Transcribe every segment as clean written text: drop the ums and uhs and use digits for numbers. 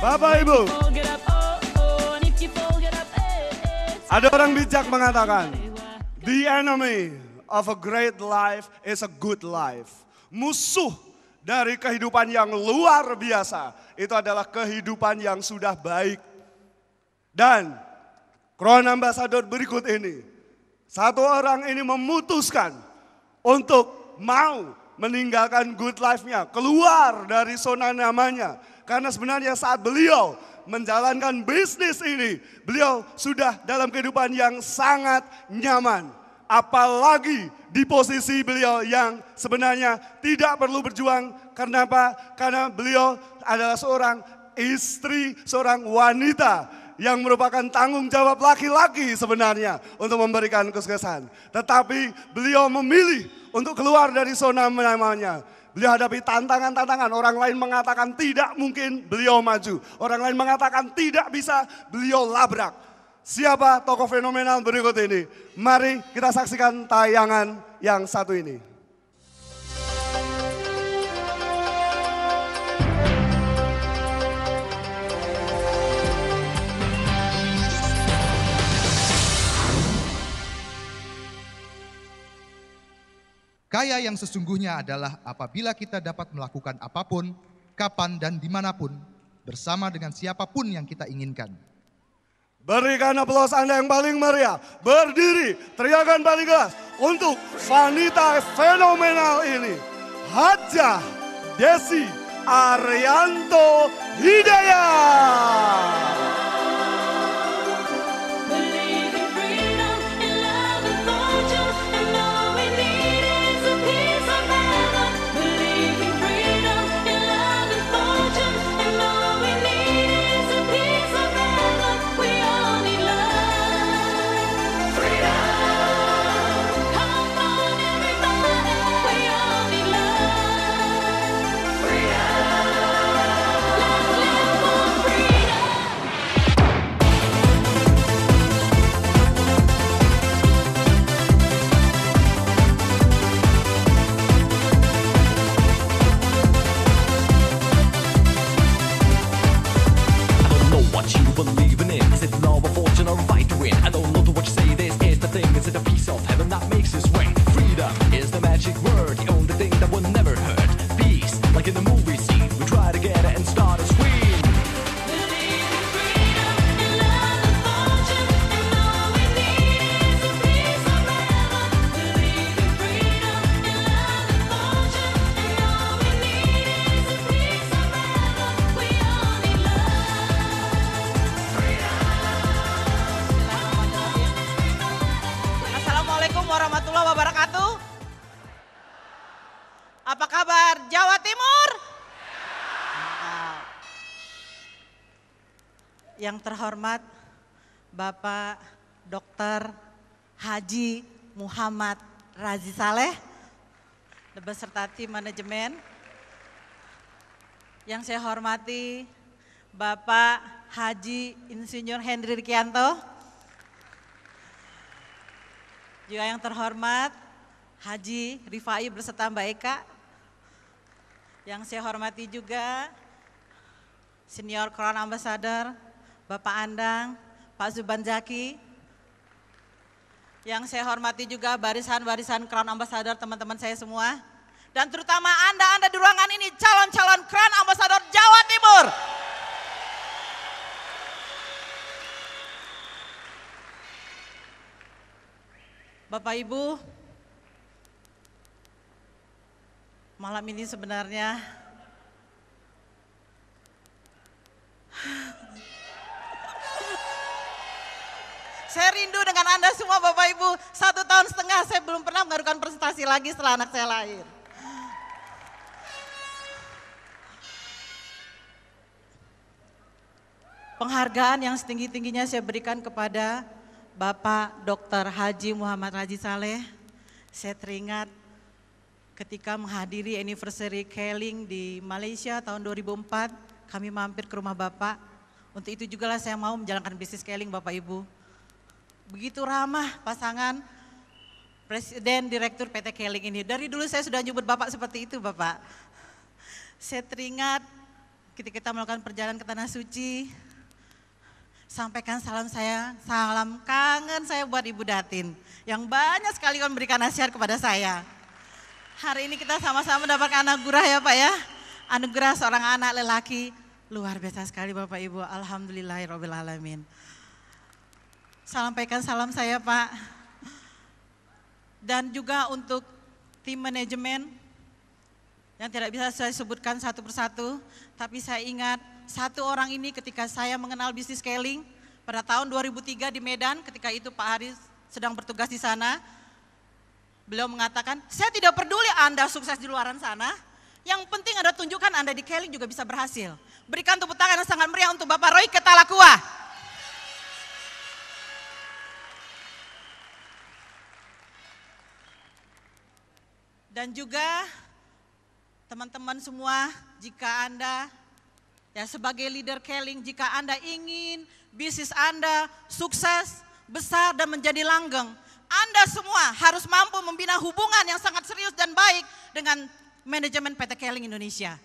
Bapak Ibu, ada orang bijak mengatakan, the enemy of a great life is a good life. Musuh dari kehidupan yang luar biasa, itu adalah kehidupan yang sudah baik. Dan Crown Ambassador berikut ini, satu orang ini memutuskan untuk mau meninggalkan good life-nya, keluar dari zona nyamannya. Karena sebenarnya saat beliau menjalankan bisnis ini, beliau sudah dalam kehidupan yang sangat nyaman. Apalagi di posisi beliau yang sebenarnya tidak perlu berjuang. Kenapa? Karena beliau adalah seorang istri, seorang wanita yang merupakan tanggung jawab laki-laki sebenarnya untuk memberikan kesuksesan. Tetapi beliau memilih untuk keluar dari zona nyamannya. Beliau hadapi tantangan-tantangan, orang lain mengatakan tidak mungkin, beliau maju. Orang lain mengatakan tidak bisa, beliau labrak. Siapa tokoh fenomenal berikut ini? Mari kita saksikan tayangan yang satu ini. Kaya yang sesungguhnya adalah apabila kita dapat melakukan apapun, kapan dan dimanapun, bersama dengan siapapun yang kita inginkan. Berikan aplaus Anda yang paling meriah. Berdiri, teriakan paling keras untuk wanita fenomenal ini. Hajah Desi Arianto Hidayat. Warahmatullahi wabarakatuh. Apa kabar Jawa Timur? Yang terhormat Bapak Dr. Haji Muhammad Razi Saleh beserta tim manajemen. Yang saya hormati Bapak Haji Insinyur Hendri Rikianto. Juga yang terhormat Haji Rifai beserta Mbak Eka. Yang saya hormati juga Senior Crown Ambassador Bapak Andang, Pak Zuban Zaki. Yang saya hormati juga barisan-barisan Crown Ambassador teman-teman saya semua. Dan terutama Anda di ruangan ini calon-calon Crown Ambassador Jawa Timur. Bapak Ibu, malam ini sebenarnya saya rindu dengan Anda semua Bapak Ibu. 1,5 tahun saya belum pernah mengadakan presentasi lagi setelah anak saya lahir. Penghargaan yang setinggi-tingginya saya berikan kepada Bapak Dr. Haji Muhammad Razi Saleh. Saya teringat ketika menghadiri anniversary Keling di Malaysia tahun 2004, kami mampir ke rumah Bapak. Untuk itu juga lah saya mau menjalankan bisnis Keling Bapak Ibu. Begitu ramah pasangan Presiden Direktur PT Keling ini. Dari dulu saya sudah nyebut Bapak seperti itu Bapak. Saya teringat ketika kita melakukan perjalanan ke Tanah Suci, sampaikan salam saya, salam kangen saya buat Ibu Datin yang banyak sekali memberikan nasihat kepada saya. Hari ini kita sama-sama mendapatkan anugerah ya Pak ya, anugerah seorang anak lelaki, luar biasa sekali Bapak Ibu, alhamdulillahirrahmanirrahim. Sampaikan salam saya Pak, dan juga untuk tim manajemen yang tidak bisa saya sebutkan satu persatu, tapi saya ingat satu orang ini ketika saya mengenal bisnis scaling pada tahun 2003 di Medan, ketika itu Pak Haris sedang bertugas di sana. Beliau mengatakan, saya tidak peduli Anda sukses di luaran sana, yang penting Anda tunjukkan Anda di scaling juga bisa berhasil. Berikan tepuk tangan yang sangat meriah untuk Bapak Roy Ketalakua. Dan juga teman-teman semua, jika Anda ya sebagai leader Keling, jika Anda ingin bisnis Anda sukses, besar dan menjadi langgeng, Anda semua harus mampu membina hubungan yang sangat serius dan baik dengan manajemen PT Keling Indonesia.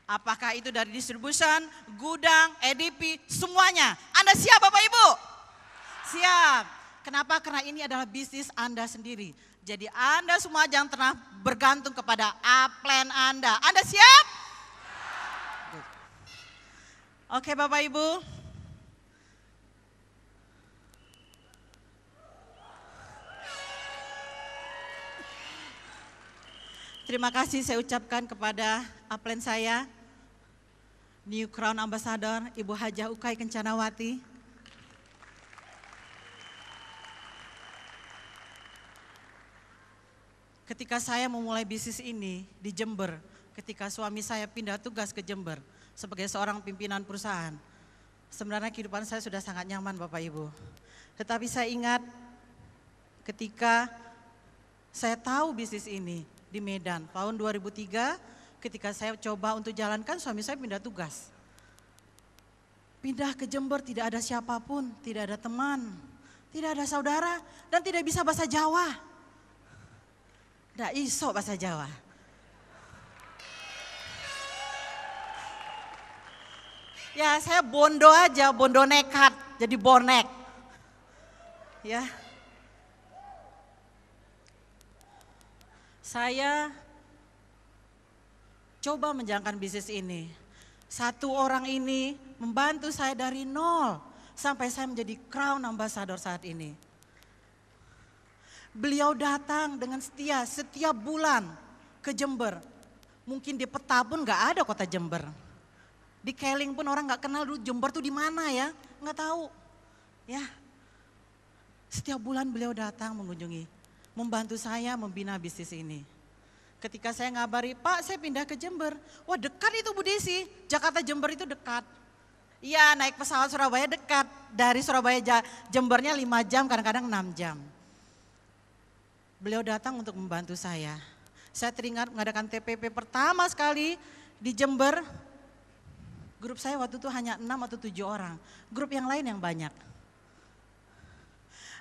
Apakah itu dari distribution, gudang, EDP, semuanya. Anda siap Bapak Ibu? Siap. Kenapa? Karena ini adalah bisnis Anda sendiri. Jadi Anda semua jangan pernah bergantung kepada upline Anda. Anda siap? Oke Bapak Ibu. Terima kasih saya ucapkan kepada upline saya, New Crown Ambassador Ibu Hajah Ukay Kencanawati. Ketika saya memulai bisnis ini di Jember, ketika suami saya pindah tugas ke Jember sebagai seorang pimpinan perusahaan, sebenarnya kehidupan saya sudah sangat nyaman Bapak Ibu. Tetapi saya ingat ketika saya tahu bisnis ini di Medan tahun 2003, ketika saya coba untuk jalankan, suami saya pindah tugas. Pindah ke Jember tidak ada siapapun, tidak ada teman, tidak ada saudara, dan tidak bisa bahasa Jawa. Nggak iso bahasa Jawa. Ya saya bondo aja, bondo nekat, jadi bonek. Ya. Saya coba menjalankan bisnis ini. Satu orang ini membantu saya dari nol sampai saya menjadi Crown Ambassador saat ini. Beliau datang dengan setia setiap bulan ke Jember. Mungkin di peta pun nggak ada kota Jember. Di Keling pun orang nggak kenal dulu Jember tuh di mana ya, nggak tahu. Ya, setiap bulan beliau datang mengunjungi, membantu saya membina bisnis ini. Ketika saya ngabari, Pak saya pindah ke Jember. Wah dekat itu Bu Desi, Jakarta Jember itu dekat. Iya naik pesawat Surabaya dekat, dari Surabaya Jembernya 5 jam, kadang-kadang 6 jam. Beliau datang untuk membantu saya. Saya teringat mengadakan TPP pertama sekali di Jember. Grup saya waktu itu hanya 6 atau 7 orang. Grup yang lain yang banyak.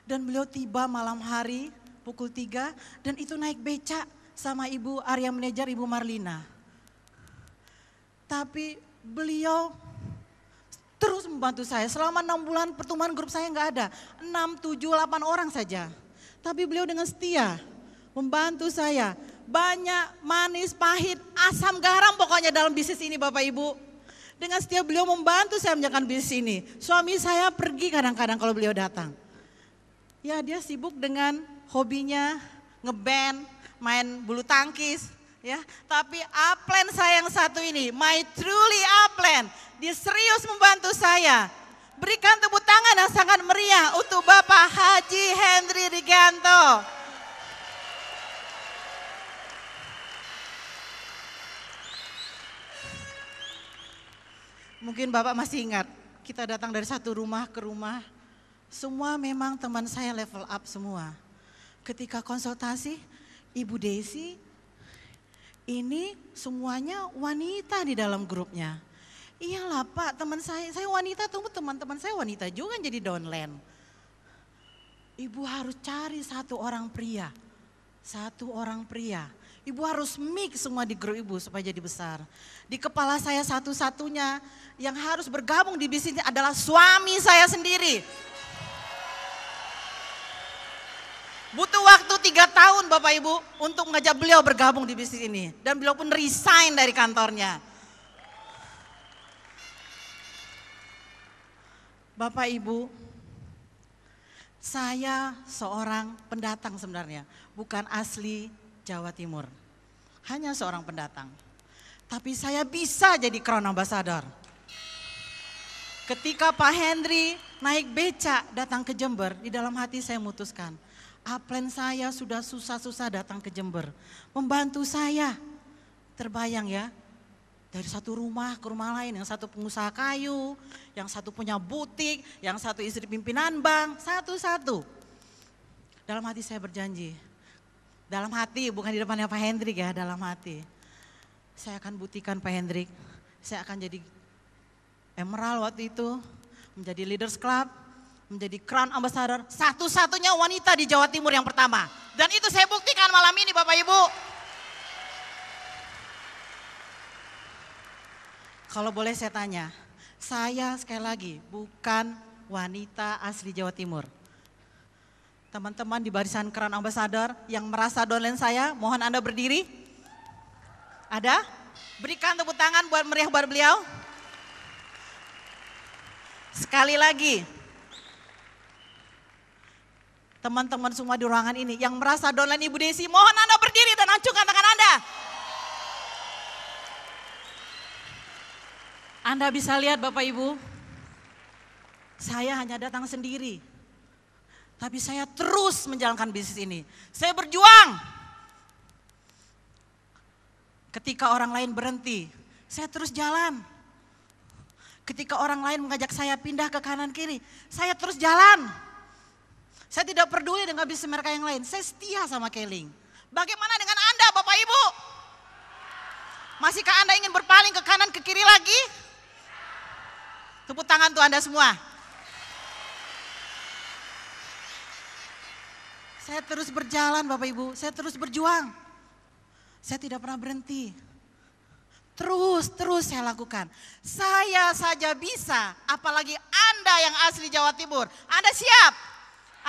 Dan beliau tiba malam hari pukul 3 dan itu naik becak sama Ibu Area Manager, Ibu Marlina. Tapi beliau terus membantu saya. Selama 6 bulan pertemuan grup saya nggak ada. 6, 7, 8 orang saja. Tapi beliau dengan setia membantu saya. Banyak manis, pahit, asam, garam pokoknya dalam bisnis ini Bapak Ibu. Dengan setia beliau membantu saya menjalankan bisnis ini. Suami saya pergi kadang-kadang kalau beliau datang. Ya dia sibuk dengan hobinya ngeband, main bulu tangkis. Ya, tapi upline saya yang satu ini, my truly upline, dia serius membantu saya. Berikan tepuk tangan yang sangat meriah untuk Bapak Haji Henry Riganto. Mungkin Bapak masih ingat, kita datang dari satu rumah ke rumah. Semua memang teman saya level up semua. Ketika konsultasi, Ibu Desi, ini semuanya wanita di dalam grupnya. Iyalah Pak, teman saya wanita, tunggu teman-teman saya wanita juga jadi downline. Ibu harus cari satu orang pria Ibu harus mix semua di grup ibu supaya jadi besar. Di kepala saya satu-satunya yang harus bergabung di bisnis ini adalah suami saya sendiri. Butuh waktu 3 tahun Bapak Ibu untuk mengajak beliau bergabung di bisnis ini. Dan beliau pun resign dari kantornya. Bapak Ibu, saya seorang pendatang sebenarnya, bukan asli Jawa Timur. Hanya seorang pendatang. Tapi saya bisa jadi Crown Ambassador. Ketika Pak Henry naik becak datang ke Jember, di dalam hati saya memutuskan, upline saya sudah susah-susah datang ke Jember. Membantu saya, terbayang ya, dari satu rumah ke rumah lain, yang satu pengusaha kayu, yang satu punya butik, yang satu istri pimpinan bank, satu-satu. Dalam hati saya berjanji, dalam hati bukan di depannya Pak Hendrik ya, dalam hati. Saya akan buktikan Pak Hendrik, saya akan jadi Emerald waktu itu, menjadi Leaders Club, menjadi Crown Ambassador, satu-satunya wanita di Jawa Timur yang pertama. Dan itu saya buktikan malam ini Bapak Ibu. Kalau boleh saya tanya, saya sekali lagi bukan wanita asli Jawa Timur. Teman-teman di barisan Crown Ambassador yang merasa downline saya, mohon Anda berdiri. Ada? Berikan tepuk tangan buat meriah buat beliau. Sekali lagi. Teman-teman semua di ruangan ini yang merasa downline Ibu Desi, mohon Anda berdiri dan acungkan tangan Anda. Anda bisa lihat Bapak Ibu, saya hanya datang sendiri. Tapi saya terus menjalankan bisnis ini. Saya berjuang. Ketika orang lain berhenti, saya terus jalan. Ketika orang lain mengajak saya pindah ke kanan kiri, saya terus jalan. Saya tidak peduli dengan bisnis mereka yang lain, saya setia sama Keling. Bagaimana dengan Anda Bapak Ibu? Masihkah Anda ingin berpaling ke kanan ke kiri lagi? Tepuk tangan tuh Anda semua. Saya terus berjalan Bapak Ibu, saya terus berjuang. Saya tidak pernah berhenti. Terus saya lakukan. Saya saja bisa, apalagi Anda yang asli Jawa Timur. Anda siap?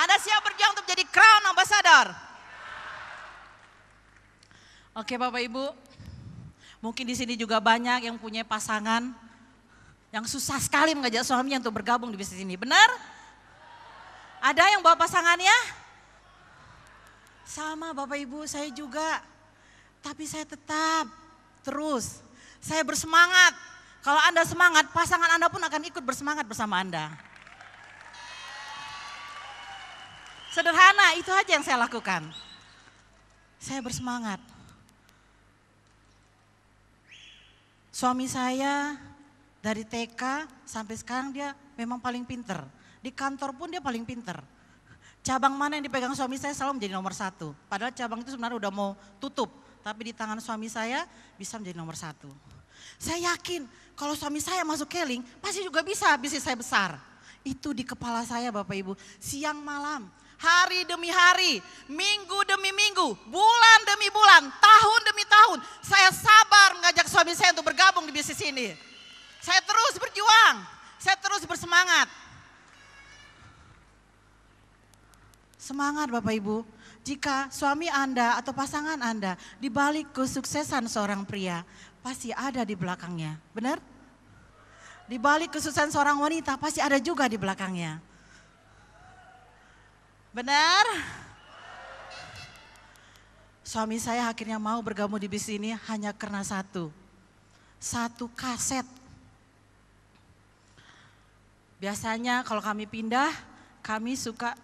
Anda siap berjuang untuk menjadi Crown Ambassador? Oke Bapak Ibu, mungkin di sini juga banyak yang punya pasangan yang susah sekali mengajak suaminya untuk bergabung di bisnis ini. Benar? Ada yang bawa pasangannya? Sama Bapak Ibu, saya juga. Tapi saya tetap terus. Saya bersemangat. Kalau Anda semangat, pasangan Anda pun akan ikut bersemangat bersama Anda. Sederhana, itu aja yang saya lakukan. Saya bersemangat. Suami saya dari TK sampai sekarang dia memang paling pinter. Di kantor pun dia paling pinter. Cabang mana yang dipegang suami saya selalu menjadi nomor 1. Padahal cabang itu sebenarnya udah mau tutup. Tapi di tangan suami saya bisa menjadi nomor 1. Saya yakin kalau suami saya masuk Keling pasti juga bisa bisnis saya besar. Itu di kepala saya Bapak Ibu. Siang malam, hari demi hari, minggu demi minggu, bulan demi bulan, tahun demi tahun. Saya sabar mengajak suami saya untuk bergabung di bisnis ini. Saya terus berjuang, saya terus bersemangat. Semangat Bapak Ibu, jika suami Anda atau pasangan Anda di balik kesuksesan seorang pria, pasti ada di belakangnya, benar? Di balik kesuksesan seorang wanita, pasti ada juga di belakangnya. Benar? Suami saya akhirnya mau bergabung di bisnis ini hanya karena satu kaset. Biasanya kalau kami pindah, kami suka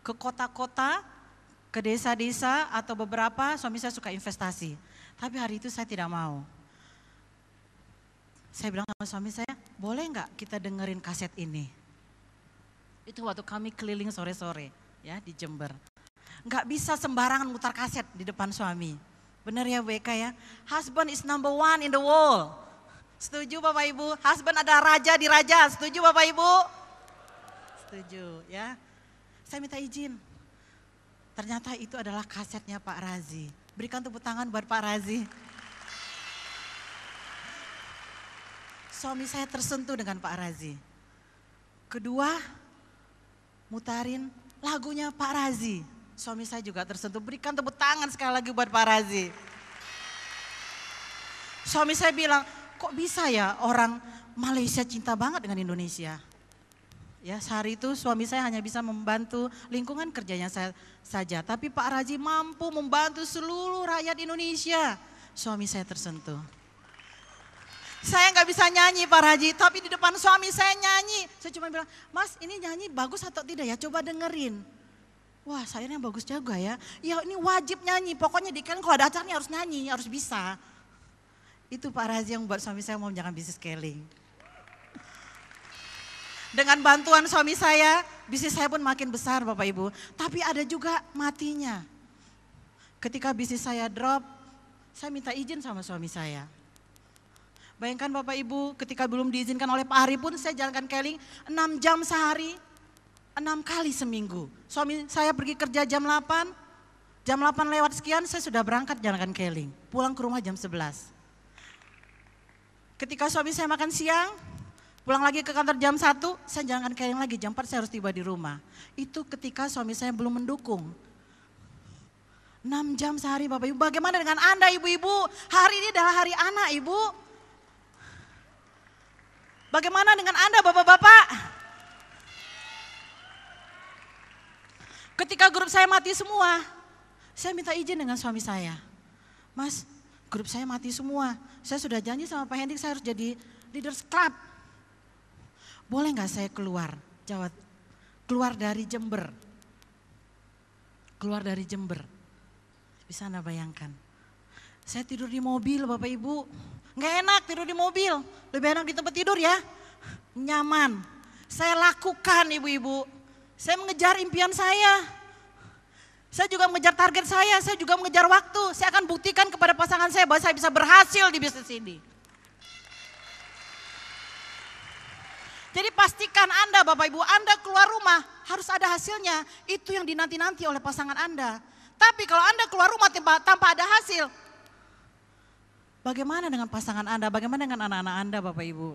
ke kota-kota, ke desa-desa atau beberapa suami saya suka investasi. Tapi hari itu saya tidak mau. Saya bilang sama suami saya, boleh nggak kita dengerin kaset ini? Itu waktu kami keliling sore-sore ya di Jember. Nggak bisa sembarangan mutar kaset di depan suami. Benar ya WK ya? Husband is number 1 in the world. Setuju Bapak Ibu? Husband ada raja di raja. Setuju Bapak Ibu? Setuju ya. Saya minta izin. Ternyata itu adalah kasetnya Pak Razi. Berikan tepuk tangan buat Pak Razi. Suami saya tersentuh dengan Pak Razi. Kedua, mutarin lagunya Pak Razi. Suami saya juga tersentuh. Berikan tepuk tangan sekali lagi buat Pak Razi. Suami saya bilang, kok bisa ya orang Malaysia cinta banget dengan Indonesia. Ya, sehari itu suami saya hanya bisa membantu lingkungan kerjanya saja. Tapi Pak Razi mampu membantu seluruh rakyat Indonesia. Suami saya tersentuh. Saya nggak bisa nyanyi Pak Razi, tapi di depan suami saya nyanyi. Saya cuma bilang, Mas ini nyanyi bagus atau tidak ya, coba dengerin. Wah sayangnya bagus juga ya. Ya ini wajib nyanyi, pokoknya di Keling kalau ada acara harus nyanyi, harus bisa. Itu Pak Razi yang membuat suami saya mau menjalankan bisnis Keling. Dengan bantuan suami saya, bisnis saya pun makin besar Bapak Ibu. Tapi ada juga matinya. Ketika bisnis saya drop, saya minta izin sama suami saya. Bayangkan Bapak Ibu, ketika belum diizinkan oleh Pak Hari pun saya jalankan Keling 6 jam sehari, 6 kali seminggu. Suami saya pergi kerja jam 8 lewat sekian saya sudah berangkat jalankan Keling. Pulang ke rumah jam 11. Ketika suami saya makan siang, pulang lagi ke kantor jam 1, saya jalankan Keling lagi, jam 4 saya harus tiba di rumah. Itu ketika suami saya belum mendukung. 6 jam sehari Bapak Ibu, bagaimana dengan Anda ibu-ibu? Hari ini adalah hari anak Ibu. Bagaimana dengan Anda bapak-bapak? Ketika grup saya mati semua, saya minta izin dengan suami saya. Mas, grup saya mati semua. Saya sudah janji sama Pak Hendrik saya harus jadi leaders club. Boleh nggak saya keluar dari Jember? Keluar dari Jember. Bisa Anda bayangkan. Saya tidur di mobil Bapak Ibu. Nggak enak tidur di mobil. Lebih enak di tempat tidur ya. Nyaman. Saya lakukan ibu-ibu. Saya mengejar impian saya. Saya juga mengejar target saya juga mengejar waktu. Saya akan buktikan kepada pasangan saya bahwa saya bisa berhasil di bisnis ini. Jadi pastikan Anda Bapak Ibu, Anda keluar rumah harus ada hasilnya. Itu yang dinanti-nanti oleh pasangan Anda. Tapi kalau Anda keluar rumah tanpa ada hasil, bagaimana dengan pasangan Anda, bagaimana dengan anak-anak Anda Bapak Ibu?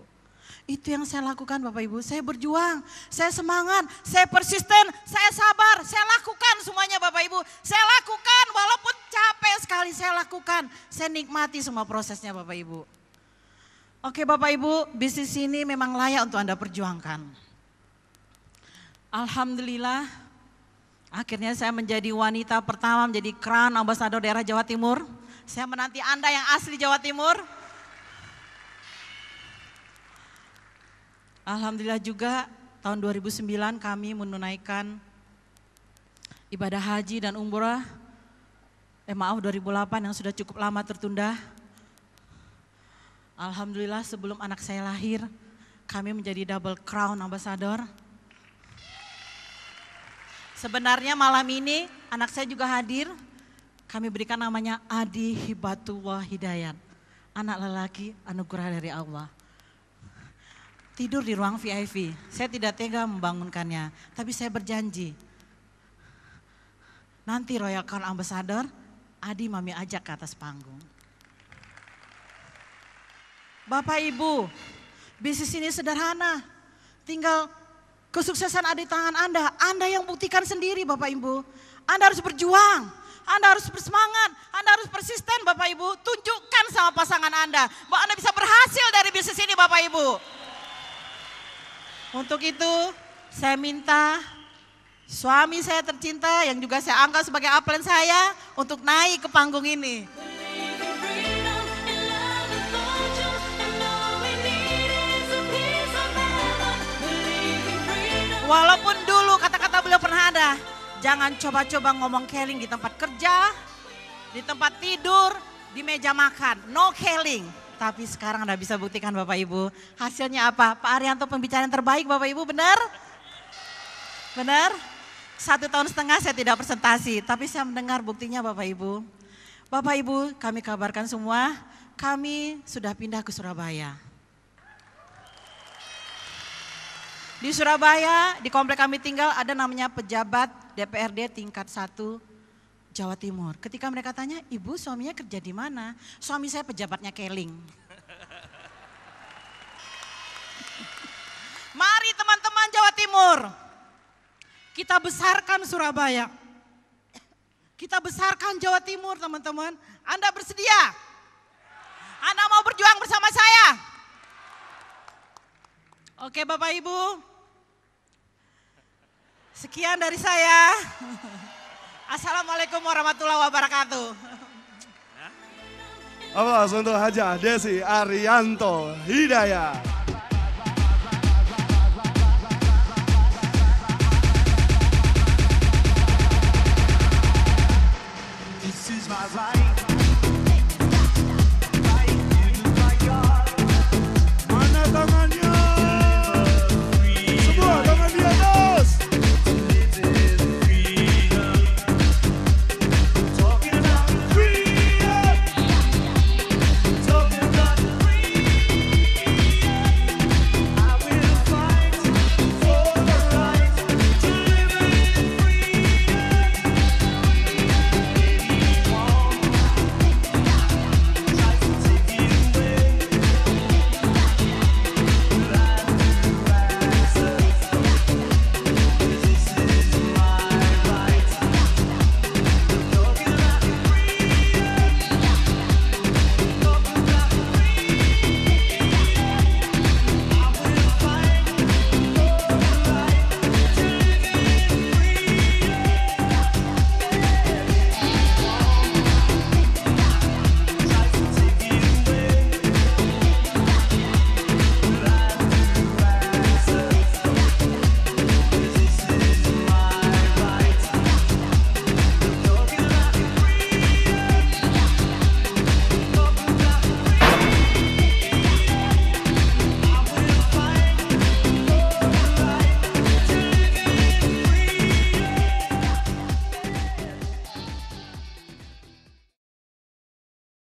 Itu yang saya lakukan Bapak Ibu, saya berjuang, saya semangat, saya persisten, saya sabar, saya lakukan semuanya Bapak Ibu. Saya lakukan walaupun capek sekali saya lakukan, saya nikmati semua prosesnya Bapak Ibu. Oke Bapak Ibu, bisnis ini memang layak untuk Anda perjuangkan. Alhamdulillah, akhirnya saya menjadi wanita pertama menjadi Crown Ambassador daerah Jawa Timur. Saya menanti Anda yang asli Jawa Timur. Alhamdulillah juga tahun 2009 kami menunaikan ibadah haji dan umrah. 2008 yang sudah cukup lama tertunda. Alhamdulillah sebelum anak saya lahir, kami menjadi double crown ambassador. Sebenarnya malam ini anak saya juga hadir. Kami berikan namanya Adi Hibatullah Hidayat. Anak lelaki anugerah dari Allah. Tidur di ruang VIP. Saya tidak tega membangunkannya. Tapi saya berjanji. Nanti Royal Crown Ambassador, Adi Mami ajak ke atas panggung. Bapak Ibu, bisnis ini sederhana. Tinggal kesuksesan ada di tangan Anda. Anda yang buktikan sendiri Bapak Ibu. Anda harus berjuang. Anda harus bersemangat, Anda harus persisten Bapak Ibu. Tunjukkan sama pasangan Anda bahwa Anda bisa berhasil dari bisnis ini Bapak Ibu. Untuk itu saya minta suami saya tercinta yang juga saya anggap sebagai upline saya untuk naik ke panggung ini. Walaupun dulu kata-kata beliau pernah ada, jangan coba-coba ngomong Keling di tempat kerja, di tempat tidur, di meja makan. No Keling. Tapi sekarang Anda bisa buktikan Bapak Ibu. Hasilnya apa? Pak Arianto pembicara yang terbaik Bapak Ibu, benar? Benar? 1,5 tahun saya tidak presentasi, tapi saya mendengar buktinya Bapak Ibu. Bapak Ibu kami kabarkan semua, kami sudah pindah ke Surabaya. Di Surabaya, di komplek kami tinggal ada namanya pejabat DPRD tingkat 1 Jawa Timur. Ketika mereka tanya, ibu suaminya kerja di mana? Suami saya pejabatnya Keling. Mari teman-teman Jawa Timur, kita besarkan Surabaya. Kita besarkan Jawa Timur teman-teman. Anda bersedia? Anda mau berjuang bersama saya? Oke Bapak Ibu, sekian dari saya. Assalamualaikum warahmatullahi wabarakatuh. Aplaus untuk Hajah Desi Arianto Hidayah.